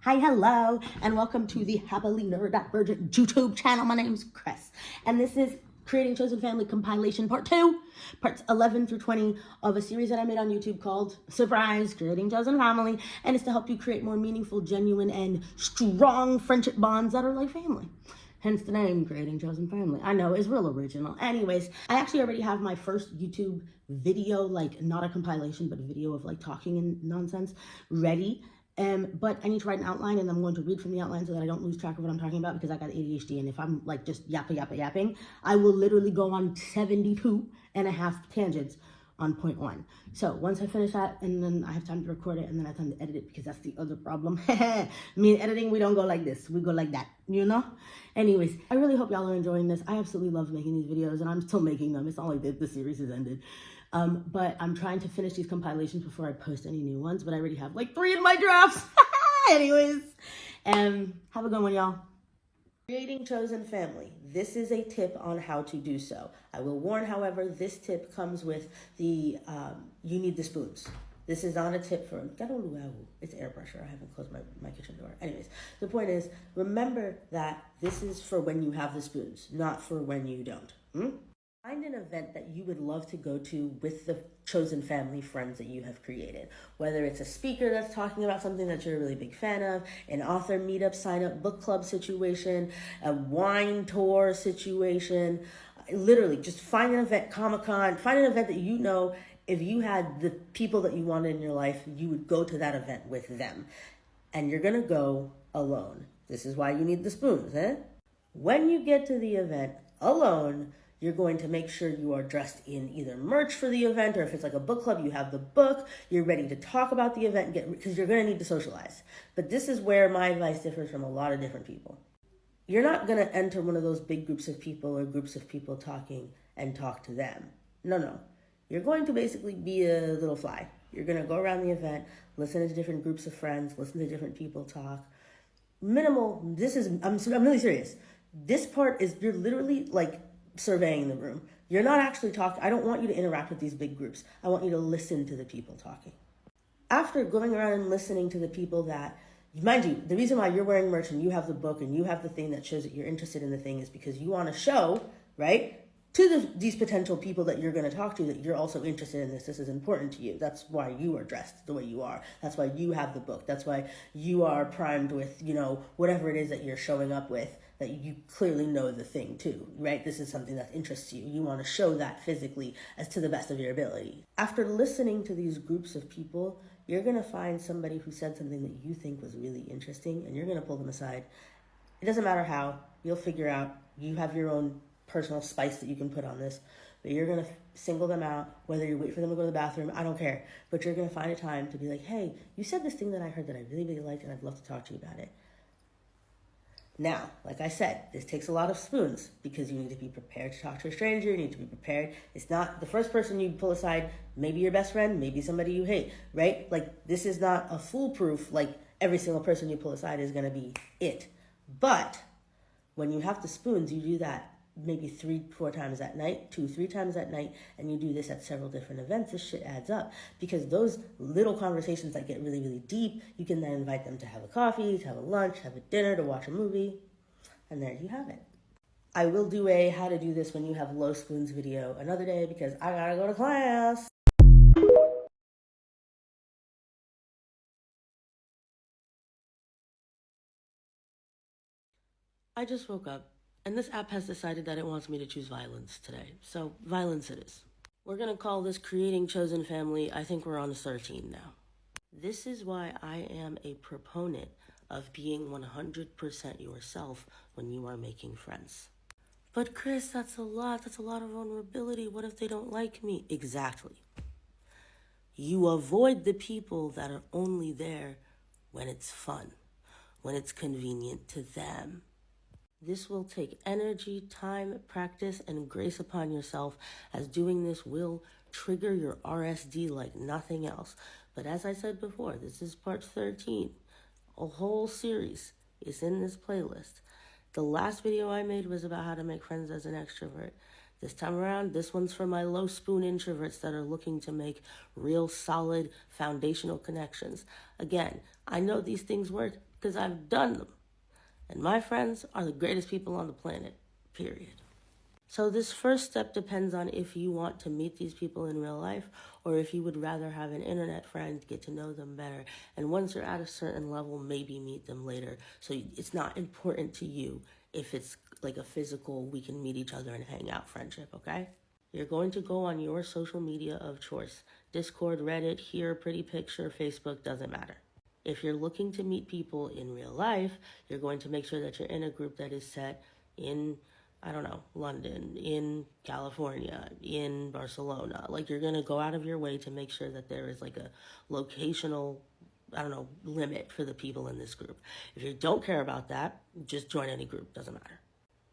Hi, hello, and welcome to the Happily Neurodivergent YouTube channel. My name's Chris, and this is Creating Chosen Family Compilation Part 2, Parts 11 through 20 of a series that I made on YouTube called Surprise, Creating Chosen Family, and it's to help you create more meaningful, genuine, and strong friendship bonds that are like family. Hence the name, Creating Chosen Family. I know, it's real original. Anyways, I actually already have my first YouTube video, like not a compilation, but a video of like talking and nonsense ready. But I need to write an outline, and I'm going to read from the outline so that I don't lose track of what I'm talking about, because I got ADHD, and if I'm like just yapping, I will literally go on 72 and a half tangents on point one. So once I finish that, and then I have time to record it, and then I have time to edit it, because that's the other problem. Me and editing, we don't go like this, we go like that, you know? Anyways, I really hope y'all are enjoying this. I absolutely love making these videos, and I'm still making them. It's not like the series has ended. But I'm trying to finish these compilations before I post any new ones, but I already have like 3 in my drafts. Anyways, have a good one, y'all. Creating Chosen Family. This is a tip on how to do so. I will warn, however, this tip comes with the, you need the spoons. This is not a tip for, it's air pressure. I haven't closed my kitchen door. Anyways, the point is, remember that this is for when you have the spoons, not for when you don't. Find an event that you would love to go to with the chosen family friends that you have created. Whether it's a speaker that's talking about something that you're a really big fan of, an author meetup, sign up book club situation, a wine tour situation. Literally, just find an event, Comic-Con, find an event that you know if you had the people that you wanted in your life, you would go to that event with them. And you're going to go alone. This is why you need the spoons, eh? When you get to the event alone, you're going to make sure you are dressed in either merch for the event, or if it's like a book club, you have the book, you're ready to talk about the event, because you're going to need to socialize. But this is where my advice differs from a lot of different people. You're not going to enter one of those big groups of people or groups of people talking and talk to them. No. You're going to basically be a little fly. You're going to go around the event, listen to different groups of friends, listen to different people talk. Minimal, I'm really serious. This part is, you're literally like surveying the room. You're not actually talking. I don't want you to interact with these big groups. I want you to listen to the people talking. After going around and listening to the people that, mind you, the reason why you're wearing merch and you have the book and you have the thing that shows that you're interested in the thing is because you want to show, right, to these potential people that you're going to talk to that you're also interested in this. This is important to you. That's why you are dressed the way you are. That's why you have the book. That's why you are primed with, whatever it is that you're showing up with, that you clearly know the thing too, right? This is something that interests you. You want to show that physically as to the best of your ability. After listening to these groups of people, you're going to find somebody who said something that you think was really interesting, and you're going to pull them aside. It doesn't matter how. You'll figure out. You have your own personal spice that you can put on this, but you're going to single them out, whether you wait for them to go to the bathroom, I don't care. But you're going to find a time to be like, hey, you said this thing that I heard that I really, really liked, and I'd love to talk to you about it. Now, like I said, this takes a lot of spoons, because you need to be prepared to talk to a stranger. You need to be prepared. It's not the first person you pull aside, maybe your best friend, maybe somebody you hate, right? Like, this is not a foolproof, like every single person you pull aside is going to be it. But when you have the spoons, you do that maybe 3-4 times that night, 2-3 times that night, and you do this at several different events. This shit adds up, because those little conversations that get really, really deep, you can then invite them to have a coffee, to have a lunch, have a dinner, to watch a movie, and there you have it. I will do a how to do this when you have low spoons video another day, because I gotta go to class. I just woke up, and this app has decided that it wants me to choose violence today. So violence it is. We're going to call this Creating Chosen Family. I think we're on 13 now. This is why I am a proponent of being 100% yourself when you are making friends. But Chris, that's a lot. That's a lot of vulnerability. What if they don't like me? Exactly. You avoid the people that are only there when it's fun, when it's convenient to them. This will take energy, time, practice, and grace upon yourself, as doing this will trigger your RSD like nothing else. But as I said before, this is part 13. A whole series is in this playlist. The last video I made was about how to make friends as an extrovert. This time around, this one's for my low spoon introverts that are looking to make real solid foundational connections. Again, I know these things work. because I've done them. And my friends are the greatest people on the planet, period. So this first step depends on if you want to meet these people in real life or if you would rather have an internet friend, get to know them better, and once you're at a certain level, maybe meet them later. So it's not important to you if it's like a physical, we can meet each other and hang out friendship, okay? You're going to go on your social media of choice. Discord, Reddit, here, pretty picture, Facebook, doesn't matter. If you're looking to meet people in real life, you're going to make sure that you're in a group that is set in, I don't know, London, in California, in Barcelona. Like, you're going to go out of your way to make sure that there is like a locational, I don't know, limit for the people in this group. If you don't care about that, just join any group, doesn't matter.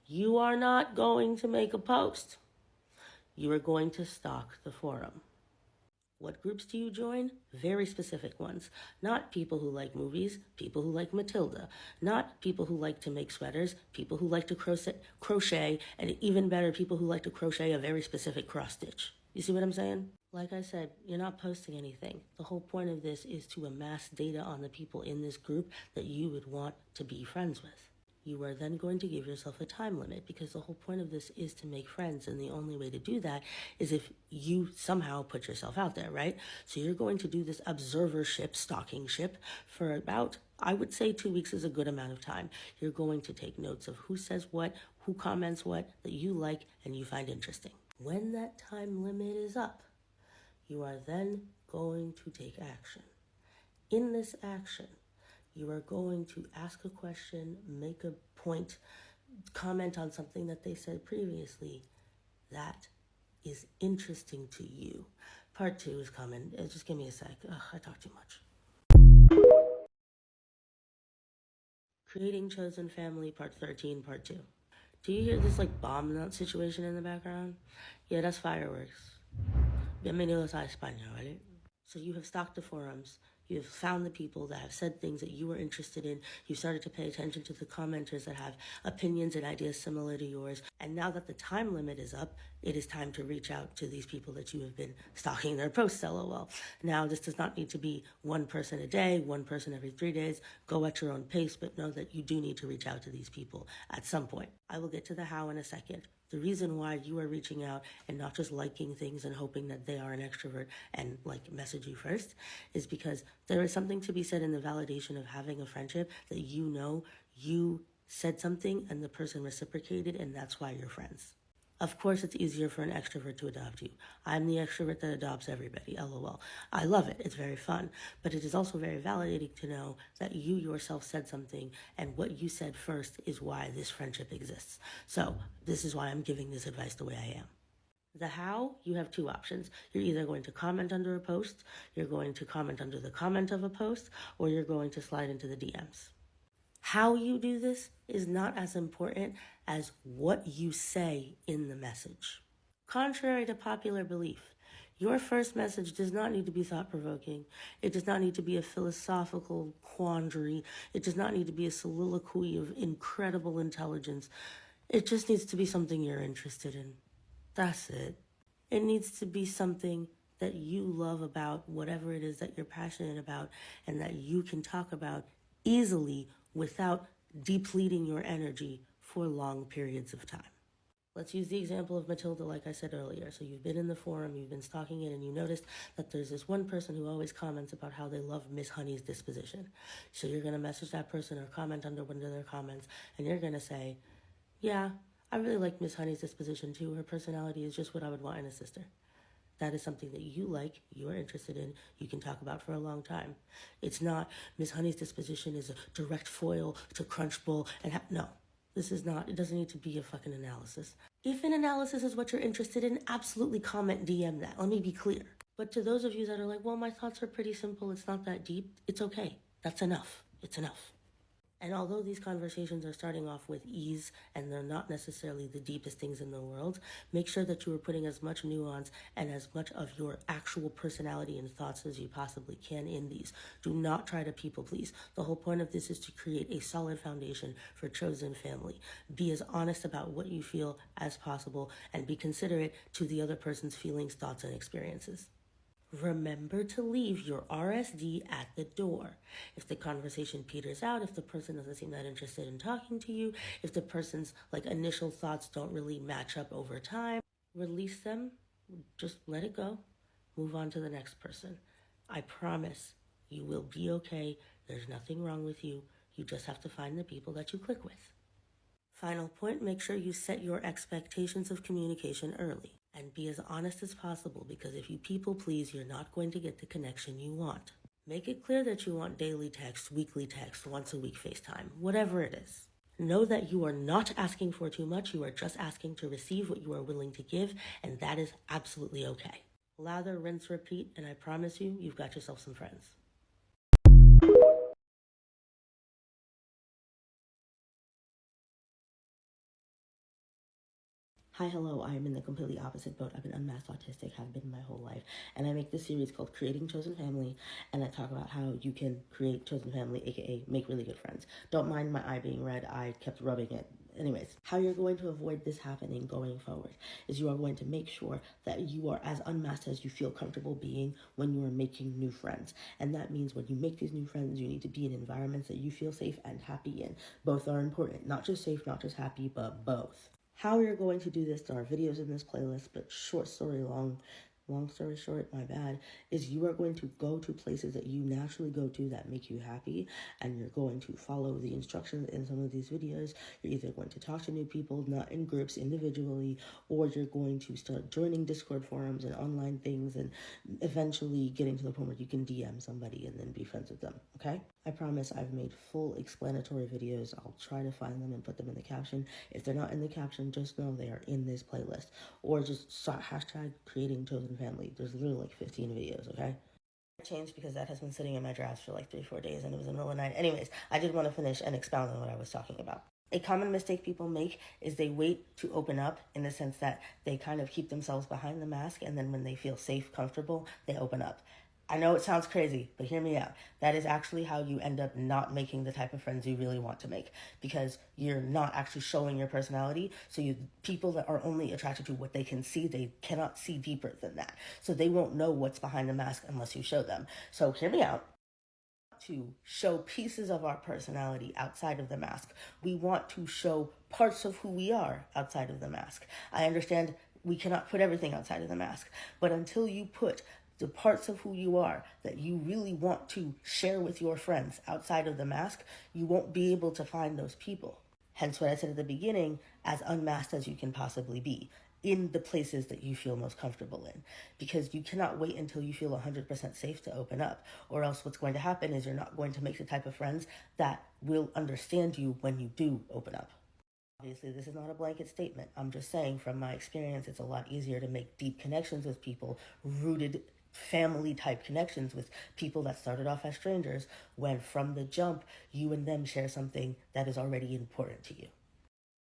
You are not going to make a post. You are going to stalk the forum. What groups do you join? Very specific ones. Not people who like movies, people who like Matilda. Not people who like to make sweaters, people who like to crochet, and even better, people who like to crochet a very specific cross stitch. You see what I'm saying? Like I said, you're not posting anything. The whole point of this is to amass data on the people in this group that you would want to be friends with. You are then going to give yourself a time limit because the whole point of this is to make friends. And the only way to do that is if you somehow put yourself out there, right? So you're going to do this observership, stalkingship for about, I would say 2 weeks is a good amount of time. You're going to take notes of who says what, who comments what that you like and you find interesting. When that time limit is up, you are then going to take action. In this action, you are going to ask a question, make a point, comment on something that they said previously that is interesting to you. Part 2 is coming. Just give me a sec. I talk too much. Creating Chosen Family, Part 13, Part 2. Do you hear this like bomb situation in the background? Yeah, that's fireworks. Bienvenidos a España, ¿vale? So you have stalked the forums. You have found the people that have said things that you were interested in. You've started to pay attention to the commenters that have opinions and ideas similar to yours. And now that the time limit is up, it is time to reach out to these people that you have been stalking their posts, LOL. Now, this does not need to be one person a day, one person every 3 days. Go at your own pace, but know that you do need to reach out to these people at some point. I will get to the how in a second. The reason why you are reaching out and not just liking things and hoping that they are an extrovert and like message you first is because there is something to be said in the validation of having a friendship that you know you said something and the person reciprocated and that's why you're friends. Of course, it's easier for an extrovert to adopt you. I'm the extrovert that adopts everybody, LOL. I love it. It's very fun. But it is also very validating to know that you yourself said something and what you said first is why this friendship exists. So this is why I'm giving this advice the way I am. The how, you have 2 options. You're either going to comment under a post, you're going to comment under the comment of a post, or you're going to slide into the DMs. How you do this is not as important as what you say in the message. Contrary to popular belief, your first message does not need to be thought-provoking. It does not need to be a philosophical quandary. It does not need to be a soliloquy of incredible intelligence. It just needs to be something you're interested in. That's it. It needs to be something that you love about whatever it is that you're passionate about and that you can talk about easily without depleting your energy for long periods of time. Let's use the example of Matilda like I said earlier. So you've been in the forum, you've been stalking it, and you noticed that there's this one person who always comments about how they love Miss Honey's disposition. So you're going to message that person or comment under one of their comments, and you're going to say, yeah, I really like Miss Honey's disposition too. Her personality is just what I would want in a sister. That is something that you like, you are interested in, you can talk about for a long time. It's not Miss Honey's disposition is a direct foil to Crunchbull and no, this is not, it doesn't need to be a fucking analysis. If an analysis is what you're interested in, absolutely comment DM that. Let me be clear. But to those of you that are like, well, my thoughts are pretty simple, it's not that deep, it's okay. That's enough. It's enough. And although these conversations are starting off with ease and they're not necessarily the deepest things in the world, make sure that you are putting as much nuance and as much of your actual personality and thoughts as you possibly can in these. Do not try to people please. The whole point of this is to create a solid foundation for chosen family. Be as honest about what you feel as possible and be considerate to the other person's feelings, thoughts, and experiences. Remember to leave your RSD at the door. If the conversation peters out, if the person doesn't seem that interested in talking to you, if the person's initial thoughts don't really match up over time, release them, just let it go, move on to the next person. I promise you will be okay. There's nothing wrong with you. You just have to find the people that you click with. Final point, make sure you set your expectations of communication early and be as honest as possible, because if you people please, you're not going to get the connection you want. Make it clear that you want daily text, weekly text, once a week FaceTime, whatever it is. Know that you are not asking for too much. You are just asking to receive what you are willing to give, and that is absolutely okay. Lather, rinse, repeat, and I promise you, you've got yourself some friends. Hi, hello, I am in the completely opposite boat. I've been unmasked autistic, have been my whole life. And I make this series called Creating Chosen Family, and I talk about how you can create chosen family, aka make really good friends. Don't mind my eye being red, I kept rubbing it. Anyways, how you're going to avoid this happening going forward is you are going to make sure that you are as unmasked as you feel comfortable being when you are making new friends. And that means when you make these new friends, you need to be in environments that you feel safe and happy in. Both are important, not just safe, not just happy, but both. How you're going to do this, there are videos in this playlist, but short story long story short, my bad, is you are going to go to places that you naturally go to that make you happy, and you're going to follow the instructions in some of these videos. You're either going to talk to new people, not in groups, individually, or you're going to start joining Discord forums and online things, and eventually getting to the point where you can DM somebody and then be friends with them, okay? I promise I've made full explanatory videos. I'll try to find them and put them in the caption. If they're not in the caption, just know they are in this playlist. Or just hashtag Creating Chosen Family. There's literally like 15 videos, okay? I changed because that has been sitting in my drafts for like 3-4 days and it was in the middle of the night. Anyways, I did want to finish and expound on what I was talking about. A common mistake people make is they wait to open up, in the sense that they kind of keep themselves behind the mask, and then when they feel safe, comfortable, they open up. I know it sounds crazy, but hear me out. That is actually how you end up not making the type of friends you really want to make, because you're not actually showing your personality. So people that are only attracted to what they can see, they cannot see deeper than that. So they won't know what's behind the mask unless you show them. So hear me out. To show pieces of our personality outside of the mask. We want to show parts of who we are outside of the mask. I understand we cannot put everything outside of the mask, but until you put the parts of who you are that you really want to share with your friends outside of the mask, you won't be able to find those people. Hence what I said at the beginning, as unmasked as you can possibly be, in the places that you feel most comfortable in, because you cannot wait until you feel 100% safe to open up, or else what's going to happen is you're not going to make the type of friends that will understand you when you do open up. Obviously, this is not a blanket statement. I'm just saying from my experience, it's a lot easier to make deep connections with people, rooted family type connections with people that started off as strangers, when from the jump, you and them share something that is already important to you.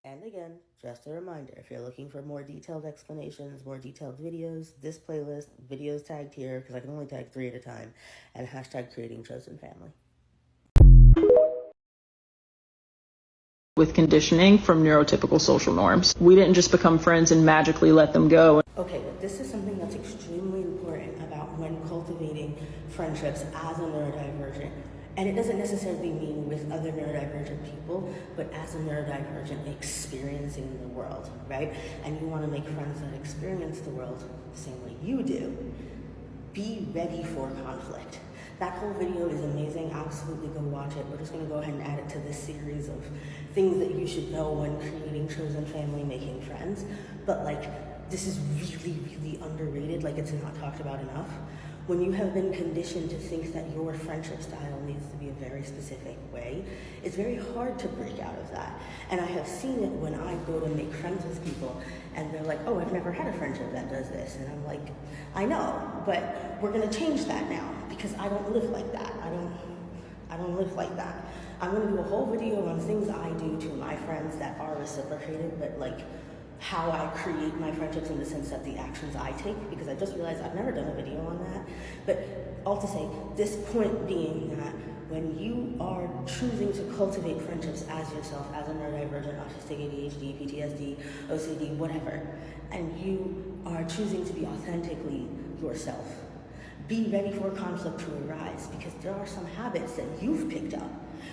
And again, just a reminder, if you're looking for more detailed explanations, more detailed videos, this playlist, videos tagged here, because I can only tag 3 at a time, and hashtag Creating Chosen Family. With conditioning from neurotypical social norms. We didn't just become friends and magically let them go. Okay, but this is something that's extremely important about when cultivating friendships as a neurodivergent. And it doesn't necessarily mean with other neurodivergent people, but as a neurodivergent experiencing the world, right? And you want to make friends that experience the world the same way you do. Be ready for conflict. That whole video is amazing. Absolutely go watch it. We're just going to go ahead and add it to this series of things that you should know when creating chosen family, making friends. But this is really, really underrated. It's not talked about enough. When you have been conditioned to think that your friendship style needs to be a very specific way, it's very hard to break out of that. And I have seen it when I go to make friends with people and they're like, oh, I've never had a friendship that does this. And I'm like, I know, but we're gonna change that now because I don't live like that. I don't live like that. I'm gonna do a whole video on things I do to my friends that are reciprocated, but how I create my friendships in the sense that the actions I take, because I just realized I've never done a video on that. But all to say, this point being that when you are choosing to cultivate friendships as yourself, as a neurodivergent, autistic, ADHD, PTSD, OCD, whatever, and you are choosing to be authentically yourself, Be ready for conflict to arise, because there are some habits that you've picked up,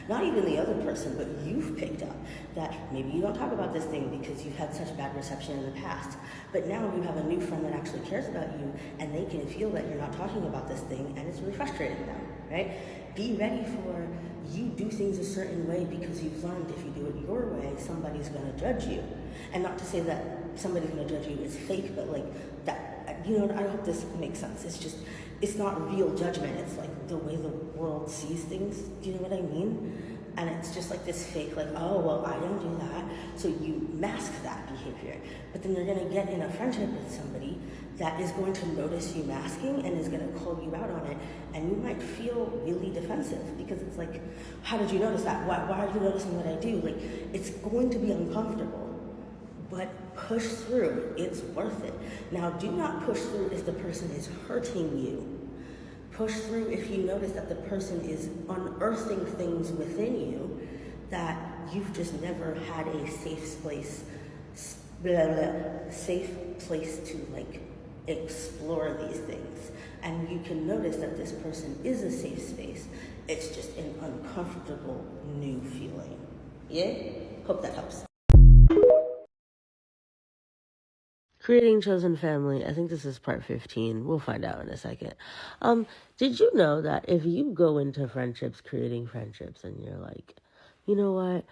not even the other person, but you've picked up, that maybe you don't talk about this thing because you've had such bad reception in the past, but now you have a new friend that actually cares about you, and they can feel that you're not talking about this thing, and it's really frustrating them, right? Be ready for, you do things a certain way because you've learned if you do it your way, somebody's gonna judge you. And not to say that somebody's gonna judge you is fake, but like that, you know, I hope this makes sense. It's just, it's not real judgment. It's like the way the world sees things. Do you know what I mean? And it's just like this fake, like, oh, well, I don't do that. So you mask that behavior. But then you're gonna get in a friendship with somebody that is going to notice you masking and is gonna call you out on it. And you might feel really defensive because it's like, how did you notice that? Why are you noticing what I do? Like, it's going to be uncomfortable. But push through, it's worth it. Now, do not push through if the person is hurting you. Push through if you notice that the person is unearthing things within you that you've just never had a safe place, safe place to like explore these things. And you can notice that this person is a safe space. It's just an uncomfortable new feeling. Yeah? Hope that helps. Creating chosen family. I think this is part 15. We'll find out in a second. Did you know that if you go into friendships, creating friendships, and you're like, you know what?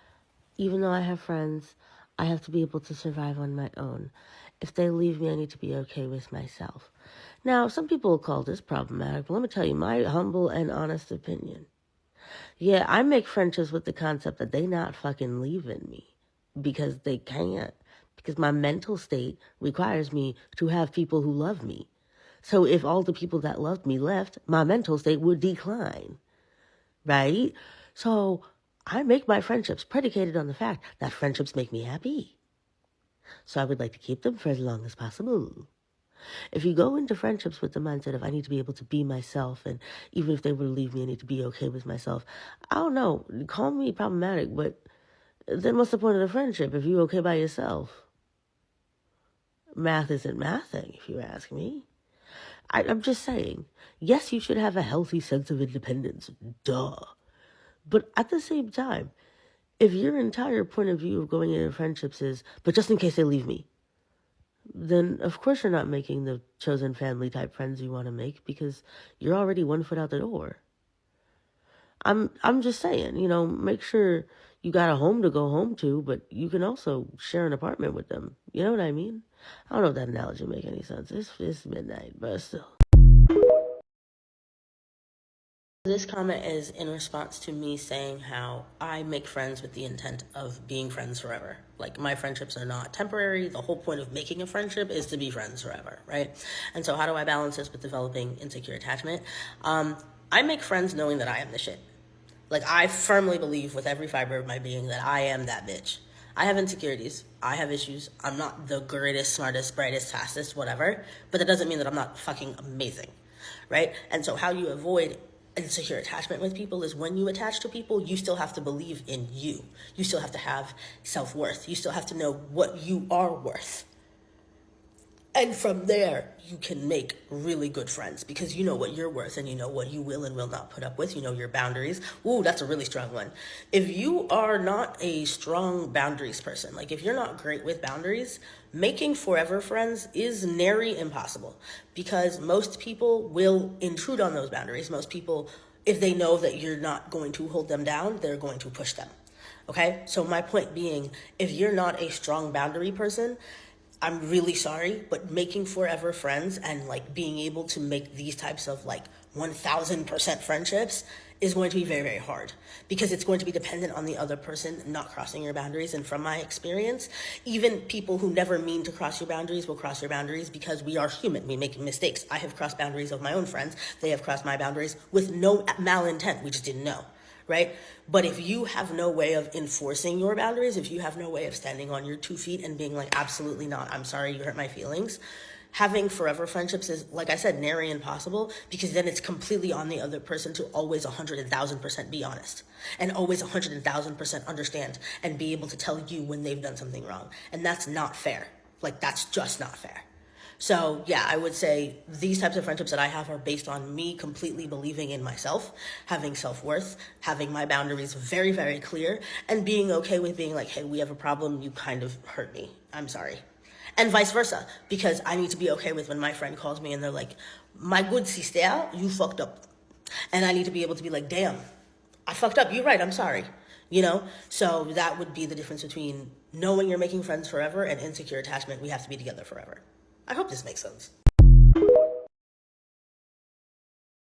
Even though I have friends, I have to be able to survive on my own. If they leave me, I need to be okay with myself. Now, some people will call this problematic, but let me tell you my humble and honest opinion. Yeah, I make friendships with the concept that they not fucking leaving me because they can't. Because my mental state requires me to have people who love me. So if all the people that loved me left, my mental state would decline, right? So I make my friendships predicated on the fact that friendships make me happy. So I would like to keep them for as long as possible. If you go into friendships with the mindset of I need to be able to be myself, and even if they were to leave me, I need to be okay with myself, I don't know, call me problematic, but then what's the point of the friendship if you're okay by yourself? Math isn't mathing, if you ask me. I'm just saying, yes, you should have a healthy sense of independence, duh. But at the same time, if your entire point of view of going into friendships is, but just in case they leave me, then of course you're not making the chosen family type friends you want to make because you're already 1 foot out the door. I'm just saying, you know, make sure you got a home to go home to, but you can also share an apartment with them. You know what I mean? I don't know if that analogy make any sense. It's midnight, but still. This comment is in response to me saying how I make friends with the intent of being friends forever. Like, my friendships are not temporary. The whole point of making a friendship is to be friends forever, right? And so how do I balance this with developing insecure attachment? I make friends knowing that I am the shit. Like, I firmly believe with every fiber of my being that I am that bitch. I have insecurities. I have issues. I'm not the greatest, smartest, brightest, fastest, whatever. But that doesn't mean that I'm not fucking amazing, right? And so how you avoid insecure attachment with people is when you attach to people, you still have to believe in you. You still have to have self-worth. You still have to know what you are worth. And from there, you can make really good friends because you know what you're worth and you know what you will and will not put up with. You know your boundaries. Ooh, that's a really strong one. If you are not a strong boundaries person, like if you're not great with boundaries, making forever friends is nary impossible because most people will intrude on those boundaries. Most people, if they know that you're not going to hold them down, they're going to push them. Okay? So my point being, if you're not a strong boundary person, I'm really sorry, but making forever friends and like being able to make these types of like 1000% friendships is going to be very, very hard because it's going to be dependent on the other person not crossing your boundaries. And from my experience, even people who never mean to cross your boundaries will cross your boundaries because we are human. We make mistakes. I have crossed boundaries of my own friends. They have crossed my boundaries with no malintent. We just didn't know. Right? But if you have no way of enforcing your boundaries, if you have no way of standing on your 2 feet and being like, absolutely not, I'm sorry, you hurt my feelings, having forever friendships is, like I said, nary impossible because then it's completely on the other person to always 100,000% be honest and always 100,000% understand and be able to tell you when they've done something wrong. And that's not fair. Like, that's just not fair. So yeah, I would say these types of friendships that I have are based on me completely believing in myself, having self-worth, having my boundaries very, very clear, and being okay with being like, hey, we have a problem, you kind of hurt me, I'm sorry. And vice versa, because I need to be okay with when my friend calls me and they're like, my good sister, you fucked up. And I need to be able to be like, damn, I fucked up, you're right, I'm sorry. You know? So that would be the difference between knowing you're making friends forever and insecure attachment, we have to be together forever. I hope this makes sense.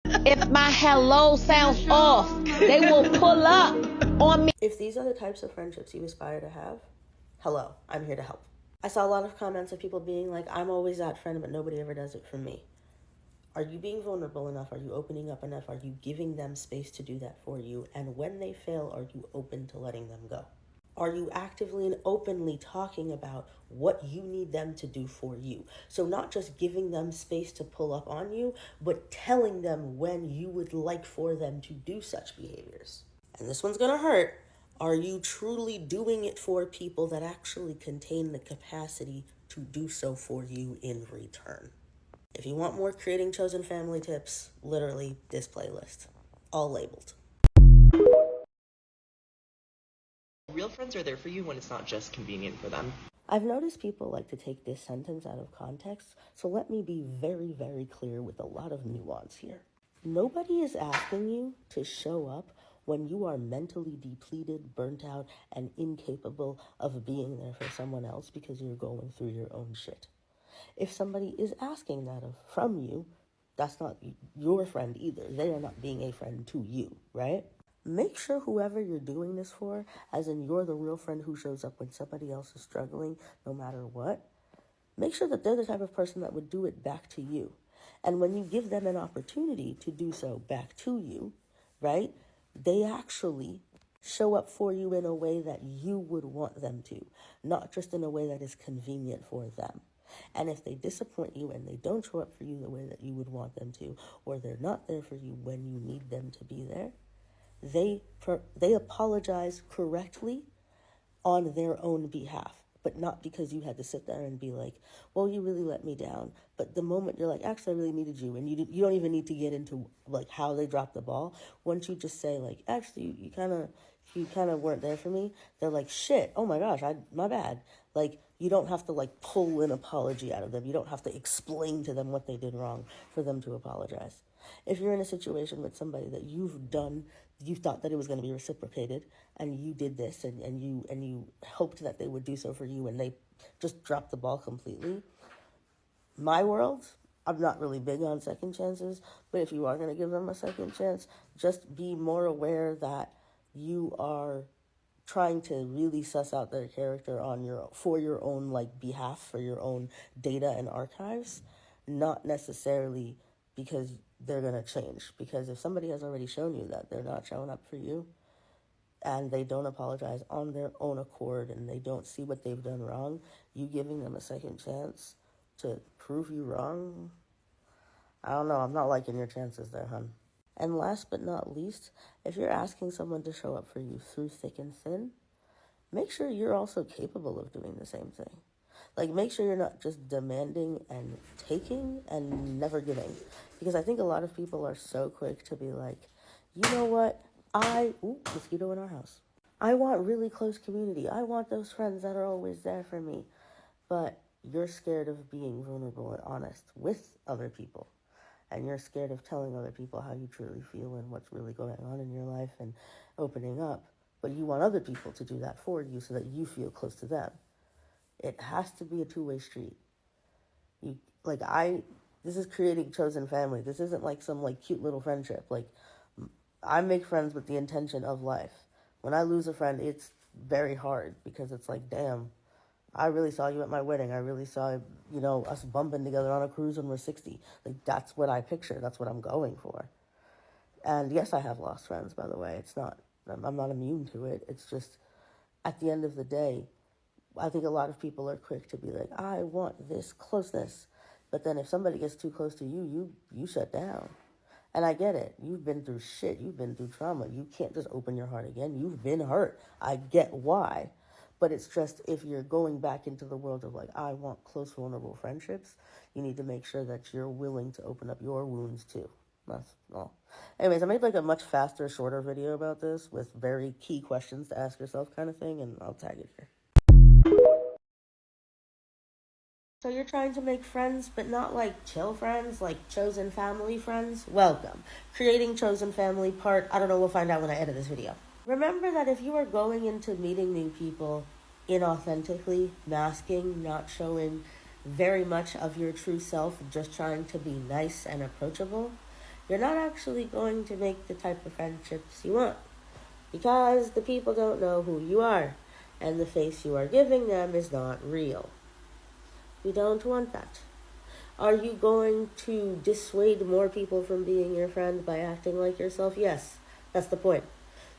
If my hello sounds off, they will pull up on me. If these are the types of friendships you aspire to have, hello, I'm here to help. I saw a lot of comments of people being like, I'm always that friend, but nobody ever does it for me. Are you being vulnerable enough? Are you opening up enough? Are you giving them space to do that for you? And when they fail, are you open to letting them go? Are you actively and openly talking about what you need them to do for you? So not just giving them space to pull up on you, but telling them when you would like for them to do such behaviors. And this one's gonna hurt. Are you truly doing it for people that actually contain the capacity to do so for you in return? If you want more creating chosen family tips, literally this playlist, all labeled. Real friends are there for you when it's not just convenient for them. I've noticed people like to take this sentence out of context, so let me be very, very clear with a lot of nuance here. Nobody is asking you to show up when you are mentally depleted, burnt out, and incapable of being there for someone else because you're going through your own shit. If somebody is asking that from you, that's not your friend either. They are not being a friend to you, right? Make sure whoever you're doing this for, as in you're the real friend who shows up when somebody else is struggling, no matter what, make sure that they're the type of person that would do it back to you. And when you give them an opportunity to do so back to you, right, they actually show up for you in a way that you would want them to, not just in a way that is convenient for them. And if they disappoint you and they don't show up for you the way that you would want them to, or they're not there for you when you need them to be there, they apologize correctly on their own behalf, but not because you had to sit there and be like, well, you really let me down. But the moment you're like, actually, I really needed you, and you don't even need to get into like how they dropped the ball. Once you just say like, actually, you kind of weren't there for me, they're like, shit, oh my gosh, my bad. Like, you don't have to like pull an apology out of them. You don't have to explain to them what they did wrong for them to apologize. If you're in a situation with somebody that you thought that it was going to be reciprocated, and you did this, and you hoped that they would do so for you, and they just dropped the ball completely. My world, I'm not really big on second chances, but if you are going to give them a second chance, just be more aware that you are trying to really suss out their character for your own like behalf, for your own data and archives, not necessarily because they're going to change. Because if somebody has already shown you that they're not showing up for you, and they don't apologize on their own accord, and they don't see what they've done wrong, you giving them a second chance to prove you wrong, I don't know, I'm not liking your chances there, hun. And last but not least, if you're asking someone to show up for you through thick and thin, make sure you're also capable of doing the same thing. Like, make sure you're not just demanding and taking and never giving. Because I think a lot of people are so quick to be like, you know what, mosquito in our house. I want really close community. I want those friends that are always there for me. But you're scared of being vulnerable and honest with other people. And you're scared of telling other people how you truly feel and what's really going on in your life and opening up. But you want other people to do that for you so that you feel close to them. It has to be a two-way street. This is creating chosen family. This isn't like some like cute little friendship. Like, I make friends with the intention of life. When I lose a friend, it's very hard because it's like, damn, I really saw you at my wedding. I really saw, us bumping together on a cruise when we're 60. Like, that's what I picture. That's what I'm going for. And yes, I have lost friends, by the way. I'm not immune to it. It's just, at the end of the day, I think a lot of people are quick to be like, I want this closeness. But then if somebody gets too close to you, you shut down. And I get it. You've been through shit. You've been through trauma. You can't just open your heart again. You've been hurt. I get why. But it's just, if you're going back into the world of like, I want close, vulnerable friendships, you need to make sure that you're willing to open up your wounds too. That's all. Anyways, I made like a much faster, shorter video about this with very key questions to ask yourself kind of thing, and I'll tag it here. So you're trying to make friends, but not like chill friends, like chosen family friends? Welcome. Creating chosen family part, I don't know, we'll find out when I edit this video. Remember that if you are going into meeting new people inauthentically, masking, not showing very much of your true self, just trying to be nice and approachable, you're not actually going to make the type of friendships you want. Because the people don't know who you are, and the face you are giving them is not real. You don't want that. Are you going to dissuade more people from being your friend by acting like yourself? Yes, that's the point.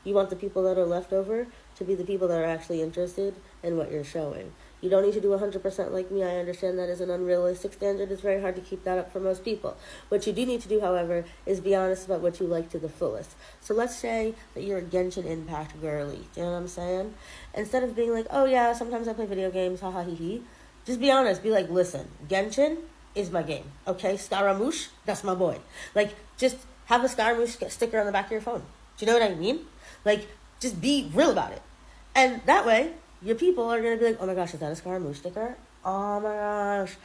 You want the people that are left over to be the people that are actually interested in what you're showing. You don't need to do 100% like me. I understand that is an unrealistic standard. It's very hard to keep that up for most people. What you do need to do, however, is be honest about what you like to the fullest. So let's say that you're a Genshin Impact girly. Do you know what I'm saying? Instead of being like, oh yeah, sometimes I play video games, haha hee hee. Just be honest. Be like, listen, Genshin is my game, okay? Scaramouche, that's my boy. Like, just have a Scaramouche sticker on the back of your phone. Do you know what I mean? Like, just be real about it. And that way, your people are going to be like, oh my gosh, is that a Scaramouche sticker? Oh my gosh.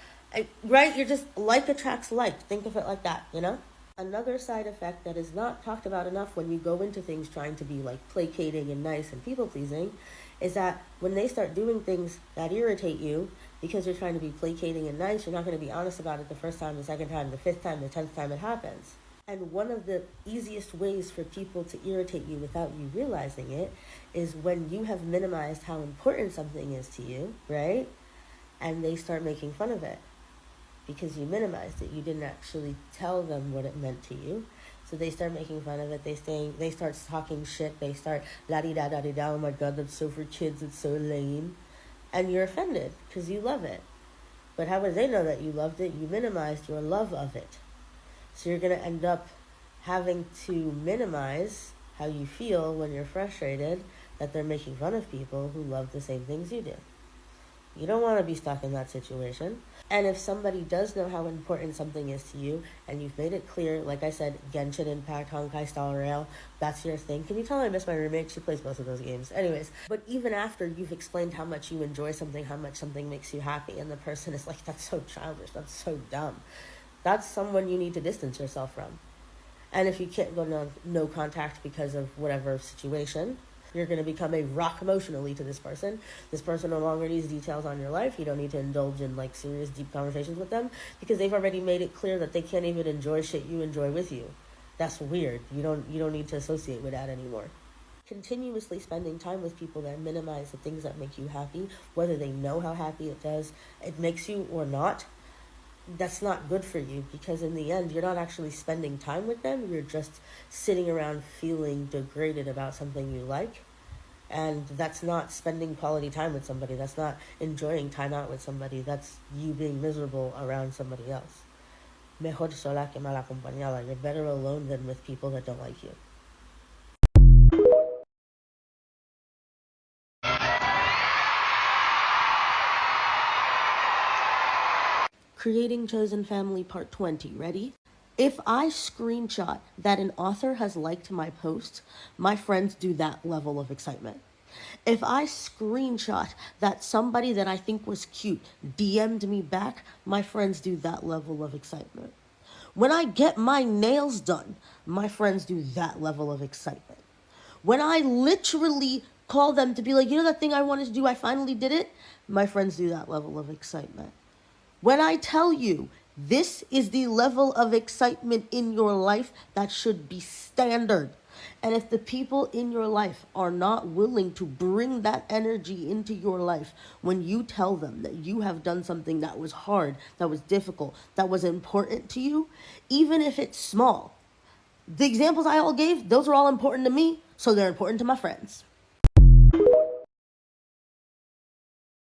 Right? You're just, like attracts like. Think of it like that, you know? Another side effect that is not talked about enough when you go into things trying to be like placating and nice and people-pleasing is that when they start doing things that irritate you, because you're trying to be placating and nice, you're not going to be honest about it the first time, the second time, the fifth time, the 10th time it happens. And one of the easiest ways for people to irritate you without you realizing it is when you have minimized how important something is to you, right? And they start making fun of it because you minimized it. You didn't actually tell them what it meant to you. So they start making fun of it. They start talking shit. They start la-di-da-da-di-da. Oh my God, that's so for kids. It's so lame. And you're offended because you love it. But how would they know that you loved it? You minimized your love of it. So you're going to end up having to minimize how you feel when you're frustrated that they're making fun of people who love the same things you do. You don't want to be stuck in that situation. And if somebody does know how important something is to you, and you've made it clear, like I said, Genshin Impact, Honkai Star Rail, that's your thing. Can you tell I miss my roommate? She plays both of those games. Anyways, but even after you've explained how much you enjoy something, how much something makes you happy, and the person is like, that's so childish, that's so dumb, that's someone you need to distance yourself from. And if you can't go no contact because of whatever situation, you're going to become a rock emotionally to this person. This person no longer needs details on your life. You don't need to indulge in like serious, deep conversations with them because they've already made it clear that they can't even enjoy shit you enjoy with you. That's weird. You don't need to associate with that anymore. Continuously spending time with people that minimize the things that make you happy, whether they know how happy it makes you or not, that's not good for you because in the end, you're not actually spending time with them. You're just sitting around feeling degraded about something you like. And that's not spending quality time with somebody. That's not enjoying time out with somebody. That's you being miserable around somebody else. Mejor sola que mal acompañada. You're better alone than with people that don't like you. Creating Chosen Family Part 20. Ready? If I screenshot that an author has liked my post, my friends do that level of excitement. If I screenshot that somebody that I think was cute DM'd me back, my friends do that level of excitement. When I get my nails done, my friends do that level of excitement. When I literally call them to be like, you know that thing I wanted to do, I finally did it, my friends do that level of excitement. When I tell you this is the level of excitement in your life that should be standard, and if the people in your life are not willing to bring that energy into your life when you tell them that you have done something that was hard, that was difficult, that was important to you, even if it's small. The examples I all gave, those are all important to me, so they're important to my friends.